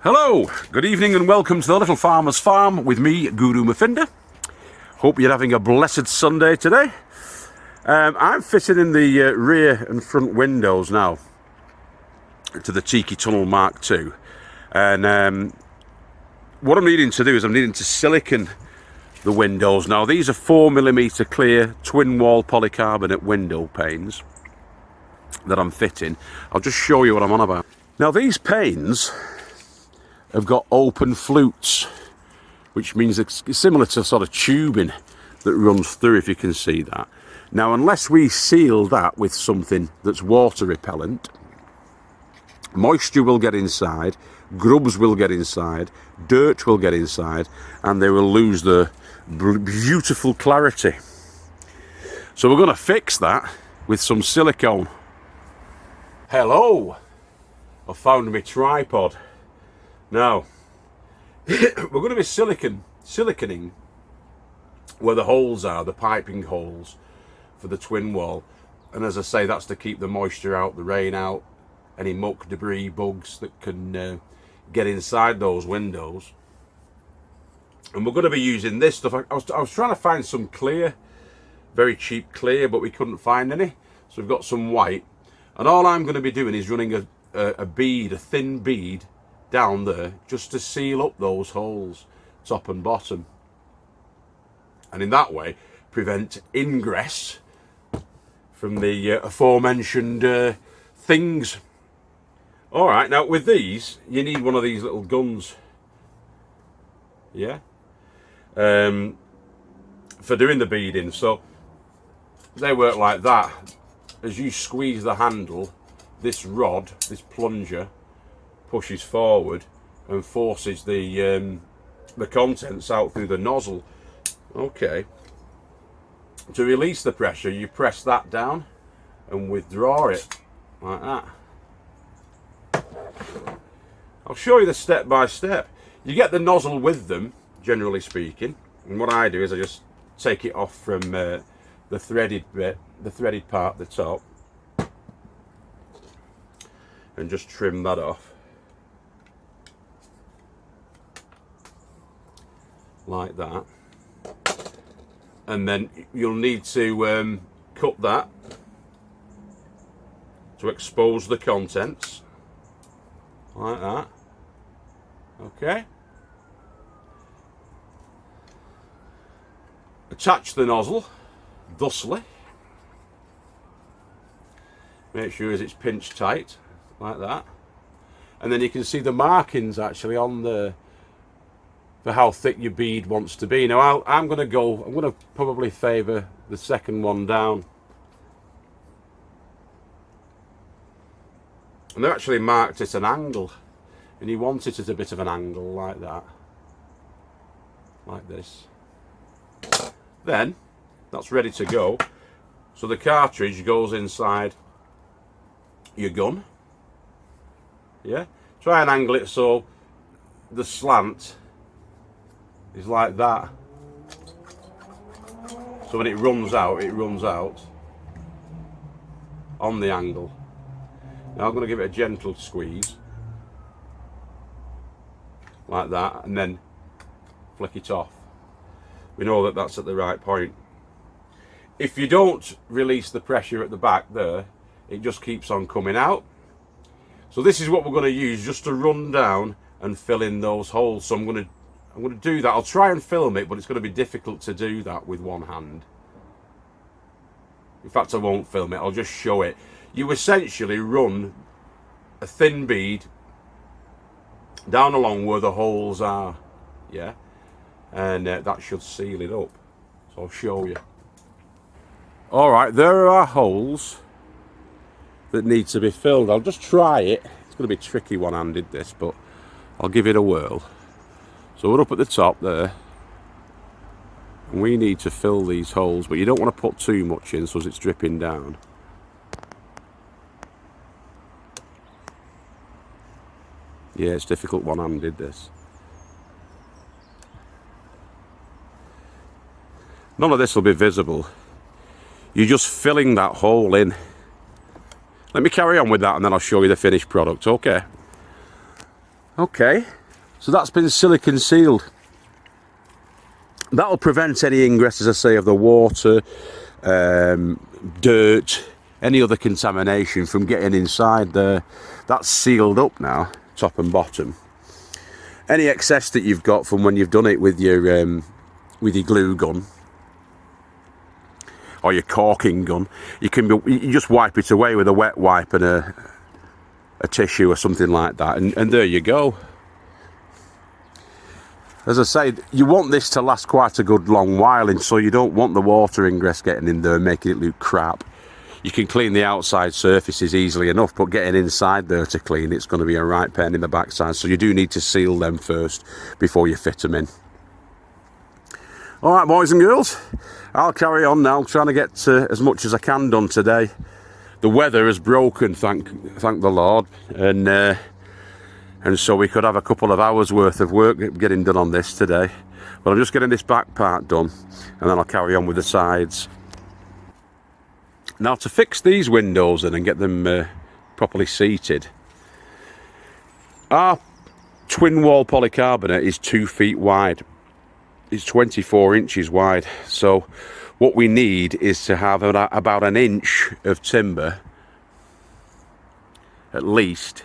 Hello, good evening and welcome to the Little Farmer's Farm with me, Guru Mafinda. Hope you're having a blessed Sunday today. I'm fitting in the rear and front windows now to the Tiki Tunnel Mark II. And what I'm needing to do is I'm needing to silicon the windows. Now these are 4mm clear twin wall polycarbonate window panes that I'm fitting. I'll just show you what I'm on about. Now these panes have got open flutes, which means it's similar to sort of tubing that runs through, if you can see that. Now, unless we seal that with something that's water repellent, moisture will get inside, grubs will get inside, dirt will get inside, and they will lose the beautiful clarity. So we're going to fix that with some silicone. Hello! I found my tripod. Now, we're going to be siliconing where the holes are, the piping holes for the twin wall. And as I say, that's to keep the moisture out, the rain out, any muck, debris, bugs that can get inside those windows. And we're going to be using this stuff. I was trying to find some clear, very cheap clear, but we couldn't find any. So we've got some white. And all I'm going to be doing is running a bead, a thin bead, down there just to seal up those holes, top and bottom, and in that way prevent ingress from the aforementioned things. All right, now with these you need one of these little guns, yeah, for doing the beading. So they work like that. As you squeeze the handle, this rod, this plunger, pushes forward and forces the contents out through the nozzle. Okay. To release the pressure, you press that down and withdraw it like that. I'll show you the step by step. You get the nozzle with them, generally speaking, and what I do is I just take it off from the threaded bit, the threaded part at the top, and just trim that off. Like that, and then you'll need to cut that to expose the contents like that. Okay, attach the nozzle thusly, make sure it's pinched tight like that, and then you can see the markings actually on the for how thick your bead wants to be. Now I'm going to probably favour the second one down. And they're actually marked at an angle, and you want it at a bit of an angle like that, like this. Then that's ready to go. So the cartridge goes inside your gun. Yeah, try and angle it so the slant is like that, so when it runs out on the angle. Now I'm going to give it a gentle squeeze like that, and then flick it off. We know that that's at the right point. If you don't release the pressure at the back there, it just keeps on coming out. So this is what we're going to use just to run down and fill in those holes. So I'm going to do that. I'll try and film it, but it's going to be difficult to do that with one hand. In fact, I won't film it, I'll just show it. You essentially run a thin bead down along where the holes are, yeah, and that should seal it up. So I'll show you. All right, there are holes that need to be filled. I'll just try it. It's going to be tricky one-handed, this, but I'll give it a whirl. So we're up at the top there, and we need to fill these holes, but you don't want to put too much in so as it's dripping down. Yeah, it's difficult one-handed, this. None of this will be visible. You're just filling that hole in. Let me carry on with that and then I'll show you the finished product, okay? Okay, so that's been silicone sealed. That'll prevent any ingress, as I say, of the water, dirt, any other contamination from getting inside there. That's sealed up now, top and bottom. Any excess that you've got from when you've done it with your glue gun or your caulking gun, you just wipe it away with a wet wipe and a tissue or something like that, and there you go. As I say, you want this to last quite a good long while, and so you don't want the water ingress getting in there and making it look crap. You can clean the outside surfaces easily enough, but getting inside there to clean, it's going to be a right pain in the backside, so you do need to seal them first before you fit them in. Alright, boys and girls, I'll carry on now, trying to get as much as I can done today. The weather has broken, thank the Lord, and so we could have a couple of hours worth of work getting done on this today. But I'm just getting this back part done, and then I'll carry on with the sides. Now, to fix these windows in and get them properly seated, our twin wall polycarbonate is 2 feet wide. It's 24 inches wide. So what we need is to have about an inch of timber, at least,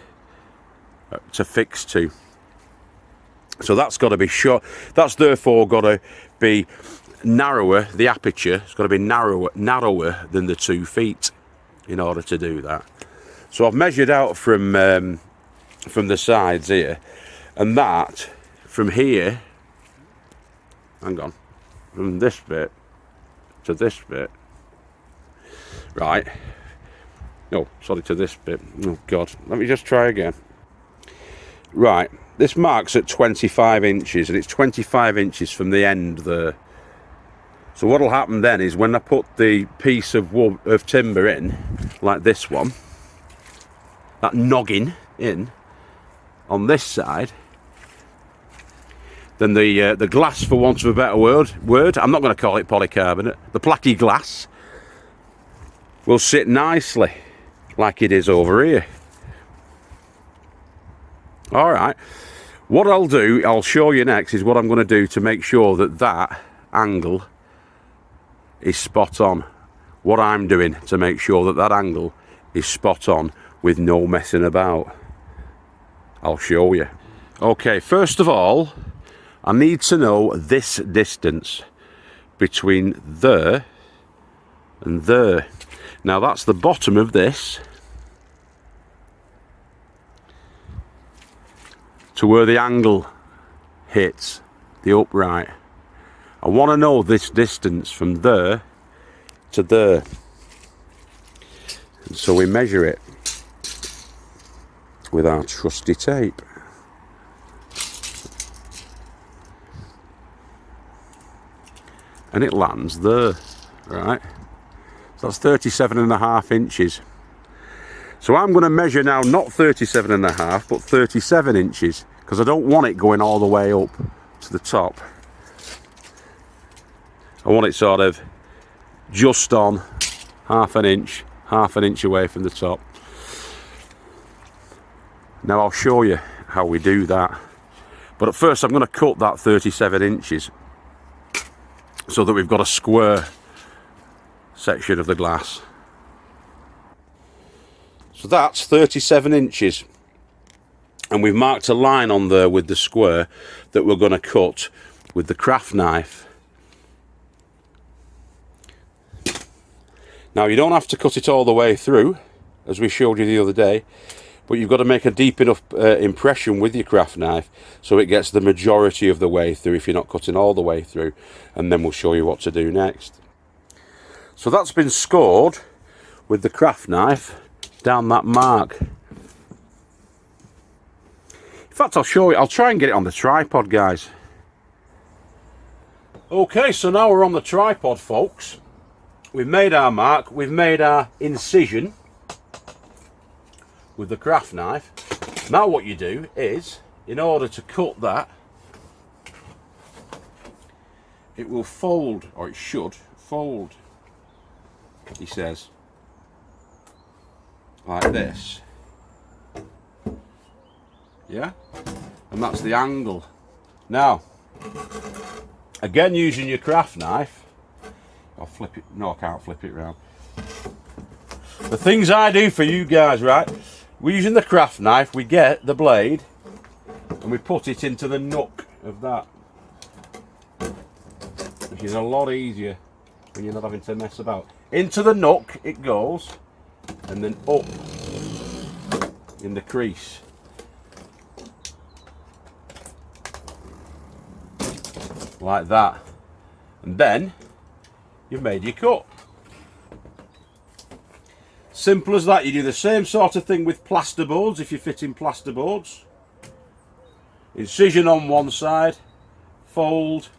to fix to. So that's got to be short. That's therefore got to be narrower. The aperture has got to be narrower than the 2 feet in order to do that. So I've measured out from the sides here, and that from here, hang on, from this bit to this bit, right, no, sorry, to this bit, oh god, let me just try again. Right, this marks at 25 inches, and it's 25 inches from the end there. So what'll happen then is when I put the piece of wood, of timber in, like this one, that noggin in on this side, then the glass, for want of a better word, I'm not going to call it polycarbonate, the placky glass will sit nicely like it is over here. Alright, what I'll show you next is what I'm going to do to make sure that that angle is spot on. What I'm doing to make sure that that angle is spot on with no messing about. I'll show you. Okay, first of all, I need to know this distance between there and there. Now that's the bottom of this to where the angle hits the upright. I want to know this distance from there to there. And so we measure it with our trusty tape. And it lands there, right? So that's 37.5 inches. So I'm going to measure now not 37.5 but 37 inches, because I don't want it going all the way up to the top. I want it sort of just on half an inch away from the top. Now I'll show you how we do that. But at first I'm going to cut that 37 inches so that we've got a square section of the glass. So that's 37 inches. And we've marked a line on there with the square that we're going to cut with the craft knife. Now you don't have to cut it all the way through, as we showed you the other day, but you've got to make a deep enough impression with your craft knife so it gets the majority of the way through if you're not cutting all the way through, and then we'll show you what to do next. So that's been scored with the craft knife down that mark. In fact, I'll show you, I'll try and get it on the tripod, guys. Okay, so now we're on the tripod, folks. We've made our mark, we've made our incision with the craft knife. Now what you do is, in order to cut that, it will fold, or it should fold, he says, like this. Yeah, and that's the angle. Now, again, using your craft knife, I'll flip it. No, I can't flip it round. The things I do for you guys, right? We're using the craft knife. We get the blade and we put it into the nook of that, which is a lot easier when you're not having to mess about. Into the nook it goes, and then up in the crease. Like that. And then you've made your cut. Simple as that. You do the same sort of thing with plasterboards if you're fitting plasterboards. Incision on one side, fold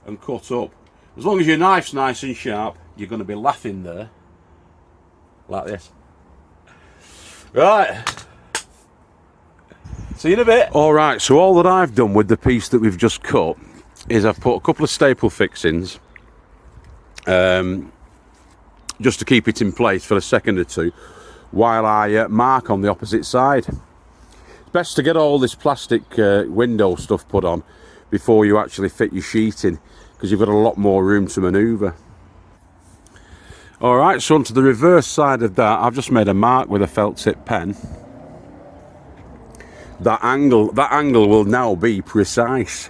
and cut up. As long as your knife's nice and sharp, you're going to be laughing there like this. Right, see you in a bit. Alright, so all that I've done with the piece that we've just cut is I've put a couple of staple fixings just to keep it in place for a second or two while I mark on the opposite side. It's best to get all this plastic window stuff put on before you actually fit your sheeting, because you've got a lot more room to manoeuvre. Alright, so onto the reverse side of that, I've just made a mark with a felt tip pen. That angle will now be precise,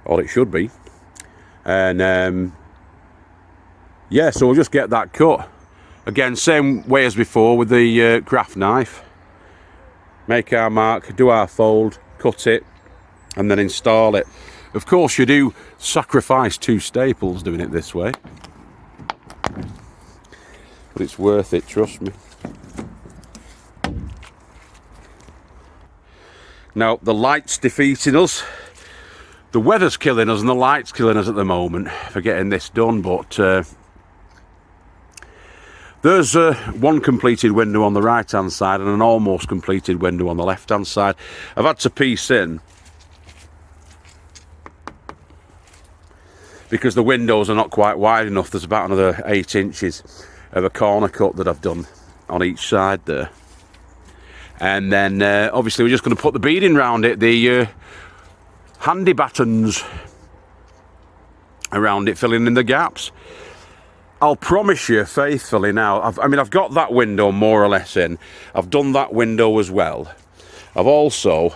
or it should be. And yeah, so we'll just get that cut. Again, same way as before with the craft knife. Make our mark, do our fold, cut it, and then install it. Of course, you do sacrifice 2 staples doing it this way, but it's worth it, trust me. Now, the light's defeating us. The weather's killing us and the light's killing us at the moment for getting this done, but there's one completed window on the right hand side and an almost completed window on the left hand side. I've had to piece in because the windows are not quite wide enough. There's about another 8 inches of a corner cut that I've done on each side there. And then obviously we're just going to put the beading round it, the handy battens around it, filling in the gaps. I'll promise you faithfully now, I've got that window more or less in. I've done that window as well. I've also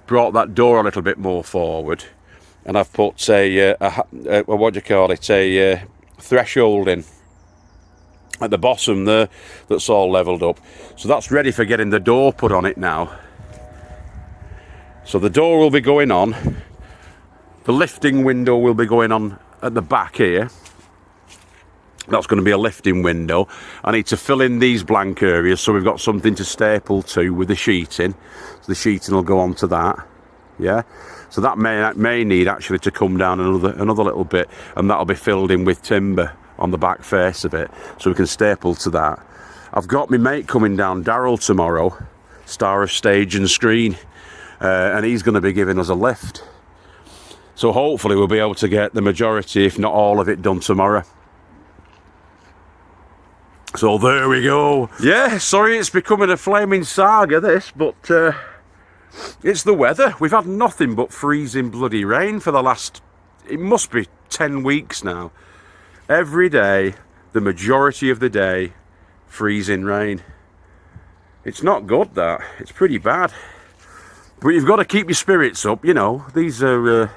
brought that door a little bit more forward, and I've put a what do you call it, a threshold in at the bottom there that's all levelled up. So that's ready for getting the door put on it now. So the door will be going on. The lifting window will be going on at the back here. That's going to be a lifting window. I need to fill in these blank areas so we've got something to staple to with the sheeting. So the sheeting will go on to that. Yeah. So that may need actually to come down another little bit, and that'll be filled in with timber on the back face of it, so we can staple to that. I've got my mate coming down, Daryl, tomorrow, star of stage and screen, and he's going to be giving us a lift. So hopefully we'll be able to get the majority, if not all of it, done tomorrow. So there we go. Yeah, sorry it's becoming a flaming saga this, but it's the weather. We've had nothing but freezing bloody rain for the last, it must be 10 weeks now. Every day, the majority of the day, freezing rain. It's not good, that. It's pretty bad. But you've got to keep your spirits up, you know. These are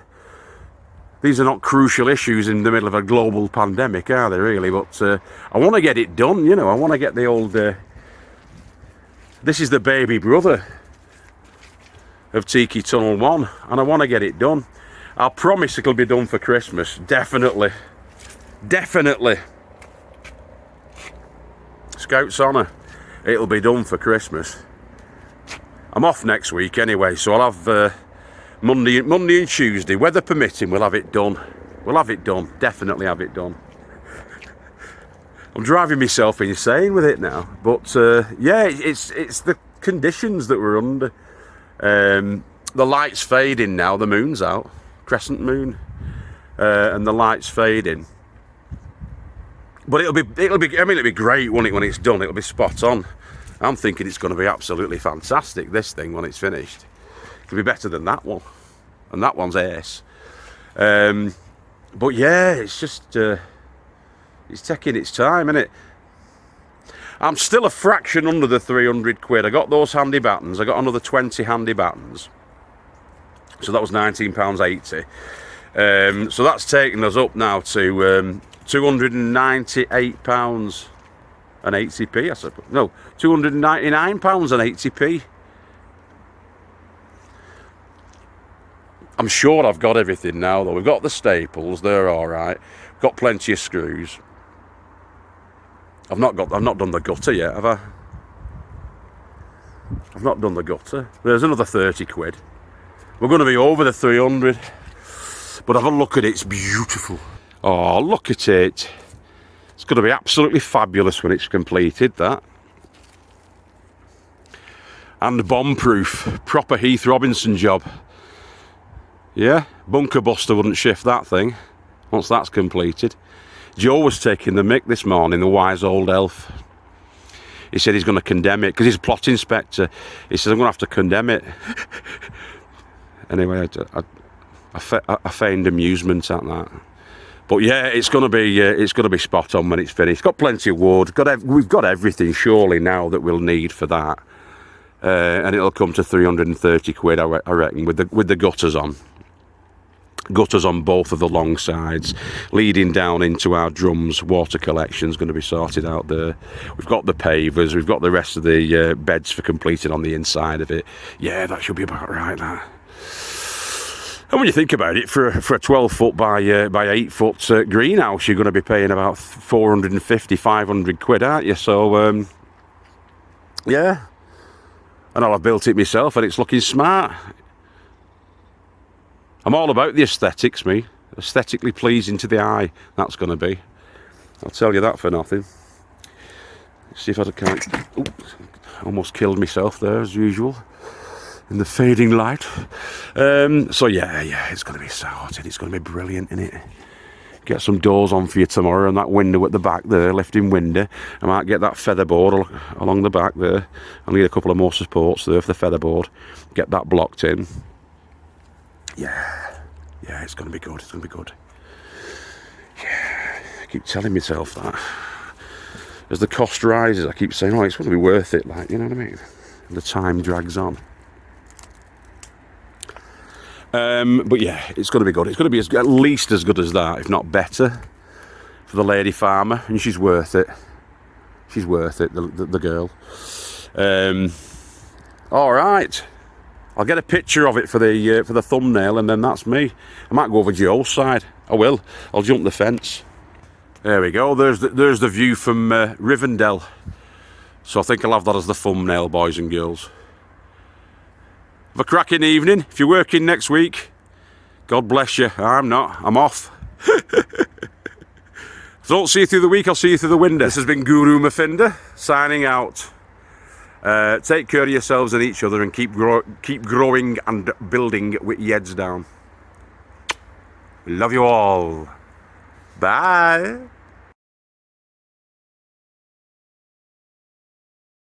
not crucial issues in the middle of a global pandemic, are they, really? But I want to get it done, you know. I want to get the old... this is the baby brother of Tiki Tunnel 1, and I want to get it done. I'll promise it'll be done for Christmas, definitely. Definitely. Scout's honour. It'll be done for Christmas. I'm off next week anyway, so I'll have... Monday and Tuesday, weather permitting, we'll have it done. We'll have it done. Definitely have it done. I'm driving myself insane with it now. But yeah, it's the conditions that we're under. The light's fading now. The moon's out, crescent moon, and the light's fading. But it'll be. I mean, it'll be great, won't it, when it's done? It'll be spot on. I'm thinking it's going to be absolutely fantastic, this thing, when it's finished. It'll be better than that one. And that one's ace. But yeah, it's just... it's taking its time, isn't it? I'm still a fraction under the 300 quid. I got those handy battens. I got another 20 handy battens. So that was £19.80. So that's taken us up now to £298 and 80p, I suppose. No, £299 and 80p. I'm sure I've got everything now, though. We've got the staples, they're all right. Got plenty of screws. I've not done the gutter yet, have I? I've not done the gutter. There's another 30 quid. We're going to be over the 300. But have a look at it, it's beautiful. Oh, look at it. It's going to be absolutely fabulous when it's completed, that. And bomb-proof. Proper Heath Robinson job. Yeah, bunker buster wouldn't shift that thing once that's completed. Joe was taking the mick this morning, the wise old elf. He said he's going to condemn it, because he's a plot inspector. He says, I'm going to have to condemn it. Anyway, I feigned amusement at that. But yeah, it's going to be spot on when it's finished. Got plenty of wood. We've got everything surely now that we'll need for that. And it'll come to 330 quid, I reckon, with the gutters on. Gutters on both of the long sides, leading down into our drums. Water collection's going to be sorted out there. We've got the pavers, we've got the rest of the beds for completing on the inside of it. Yeah, that should be about right, that. And when you think about it, for a 12 foot by 8 foot greenhouse, you're going to be paying about 450, 500 quid, aren't you? So, yeah. And I'll have built it myself, and it's looking smart. I'm all about the aesthetics, me. Aesthetically pleasing to the eye, that's going to be. I'll tell you that for nothing. Let's see if I can... Oops, almost killed myself there, as usual, in the fading light. So yeah, it's going to be sorted. It's going to be brilliant, innit? Get some doors on for you tomorrow, and that window at the back there, lifting window. I might get that featherboard along the back there. I'll need a couple of more supports there for the featherboard. Get that blocked in. Yeah, it's going to be good. It's going to be good. Yeah, I keep telling myself that. As the cost rises, I keep saying, oh, it's going to be worth it, like, you know what I mean? And the time drags on. But yeah, it's going to be good. It's going to be at least as good as that, if not better, for the lady farmer, and she's worth it. She's worth it, the girl. All right. I'll get a picture of it for the thumbnail, and then that's me. I might go over Joe's side. I will. I'll jump the fence. There we go. There's the view from Rivendell. So I think I'll have that as the thumbnail, boys and girls. Have a cracking evening. If you're working next week, God bless you. I'm not. I'm off. If I don't see you through the week, I'll see you through the window. This has been Guru Mafinda signing out. Take care of yourselves and each other, and keep growing and building with your heads down. Love you all. Bye.